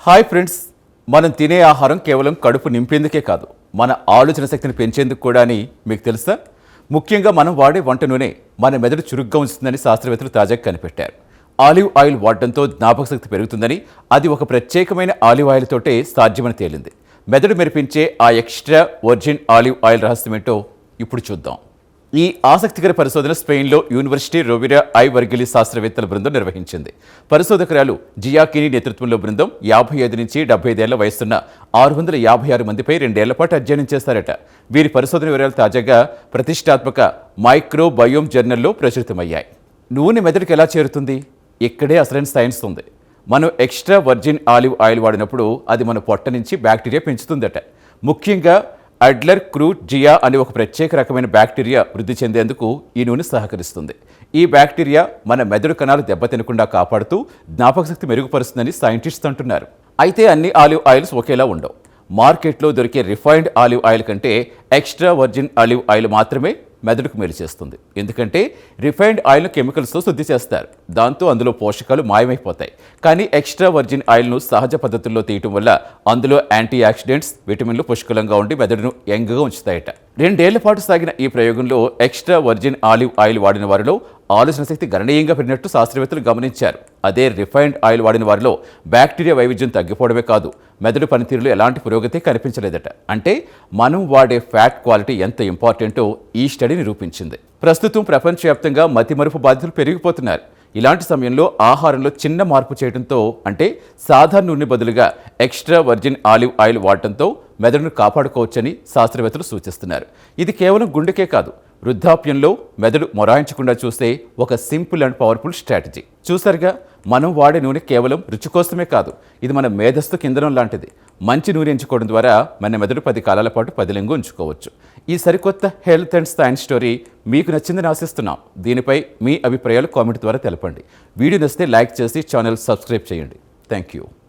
Hi friends, మనం తినే ఆహారం కేవలం కడుపు నింపేందుకే కాదు, మన ఆలోచన శక్తిని పెంచేందుకు కూడా అని మీకు తెలుసా? ముఖ్యంగా మనం వాడే వంట నూనె మన మెదడు చురుగ్గా ఉంచుతుందని శాస్త్రవేత్తలు తాజాగా కనిపెట్టారు. ఆలివ్ ఆయిల్ వాడడంతో జ్ఞాపక శక్తి పెరుగుతుందని, అది ఒక ప్రత్యేకమైన ఆలివ్ ఆయిల్ తోటే సాధ్యమని తేలింది. మెదడు మెరిపించే ఆ ఎక్స్ట్రా వర్జిన్ ఆలివ్ ఆయిల్ రహస్యమేంటో ఇప్పుడు చూద్దాం. ఈ ఆసక్తికర పరిశోధన స్పెయిన్లో యూనివర్సిటీ రోవిరా ఐ వర్గిలి శాస్త్రవేత్తల బృందం నిర్వహించింది. పరిశోధకురాలు జియాకిని నేతృత్వంలో బృందం 55 నుంచి 75 ఏళ్ల వయసున్న 656 మందిపై 2 ఏళ్ల పాటు అధ్యయనం చేశారట. వీరి పరిశోధన వివరాలు తాజాగా ప్రతిష్టాత్మక మైక్రోబయోమ్ జర్నల్లో ప్రచురితమయ్యాయి. నూనె మెదడుకు ఎలా చేరుతుంది? ఇక్కడే అసలైన సైన్స్ ఉంది. మనం ఎక్స్ట్రా వర్జిన్ ఆలివ్ ఆయిల్ వాడినప్పుడు అది మన పొట్ట నుంచి బ్యాక్టీరియా పెంచుతుందట. ముఖ్యంగా అడ్లర్ క్రూట్ జియా అనే ఒక ప్రత్యేక రకమైన బ్యాక్టీరియా వృద్ధి చెందేందుకు ఈ నూనె సహకరిస్తుంది. ఈ బ్యాక్టీరియా మన మెదడు కణాలు దెబ్బతినకుండా కాపాడుతూ జ్ఞాపకశక్తి మెరుగుపరుస్తుందని సైంటిస్ట్స్ అంటున్నారు. అయితే అన్ని ఆలివ్ ఆయిల్స్ ఒకేలా ఉండవు. మార్కెట్లో దొరికే రిఫైన్డ్ ఆలివ్ ఆయిల్ కంటే ఎక్స్ట్రా వర్జిన్ ఆలివ్ ఆయిల్ మాత్రమే మెదడుకు మేలు చేస్తుంది. ఎందుకంటే రిఫైన్డ్ ఆయిల్ను కెమికల్స్తో శుద్ధి చేస్తారు. దాంతో అందులో పోషకాలు మాయమైపోతాయి. కానీ ఎక్స్ట్రా వర్జిన్ ఆయిల్ను సహజ పద్ధతుల్లో తీయటం వల్ల అందులో యాంటీ ఆక్సిడెంట్స్, విటమిన్లు పుష్కలంగా ఉండి మెదడును యంగ్గా ఉంచుతాయట. 2 ఏళ్ల పాటు సాగిన ఈ ప్రయోగంలో ఎక్స్ట్రా వర్జిన్ ఆలివ్ ఆయిల్ వాడిన వారిలో ఆలోచన శక్తి గణనీయంగా పెరిగినట్టు శాస్త్రవేత్తలు గమనించారు. అదే రిఫైన్డ్ ఆయిల్ వాడిన వారిలో బ్యాక్టీరియా వైవిధ్యం తగ్గిపోవడమే కాదు, మెదడు పనితీరులో ఎలాంటి పురోగతి కనిపించలేదట. అంటే మనం వాడే ఫ్యాట్ క్వాలిటీ ఎంత ఇంపార్టెంటో ఈ స్టడీ నిరూపించింది. ప్రస్తుతం ప్రపంచవ్యాప్తంగా మతిమరుపు బాధితులు పెరిగిపోతున్నారు. ఇలాంటి సమయంలో ఆహారంలో చిన్న మార్పు చేయడంతో, అంటే సాధారణ నూనె బదులుగా ఎక్స్ట్రా వర్జిన్ ఆలివ్ ఆయిల్ వాడటంతో మెదడును కాపాడుకోవచ్చని శాస్త్రవేత్తలు సూచిస్తున్నారు. ఇది కేవలం గుండెకే కాదు, వృద్ధాప్యంలో మెదడు మొరాయించకుండా చూసే ఒక సింపుల్ అండ్ పవర్ఫుల్ స్ట్రాటజీ. చూసారుగా, మనం వాడే నూనె కేవలం రుచి కోసమే కాదు, ఇది మన మేధస్సుకు ఇంధనం లాంటిది. మంచి నూనె ఎంచుకోవడం ద్వారా మన మెదడు 10 కాలాల పాటు పదిలంగా ఉంచుకోవచ్చు. ఈ సరికొత్త హెల్త్ అండ్ సైన్స్ స్టోరీ మీకు నచ్చిందని ఆశిస్తున్నాం. దీనిపై మీ అభిప్రాయాలు కామెంట్ ద్వారా తెలపండి. వీడియో నచ్చితే లైక్ చేసి ఛానల్ సబ్స్క్రైబ్ చేయండి. Thank you.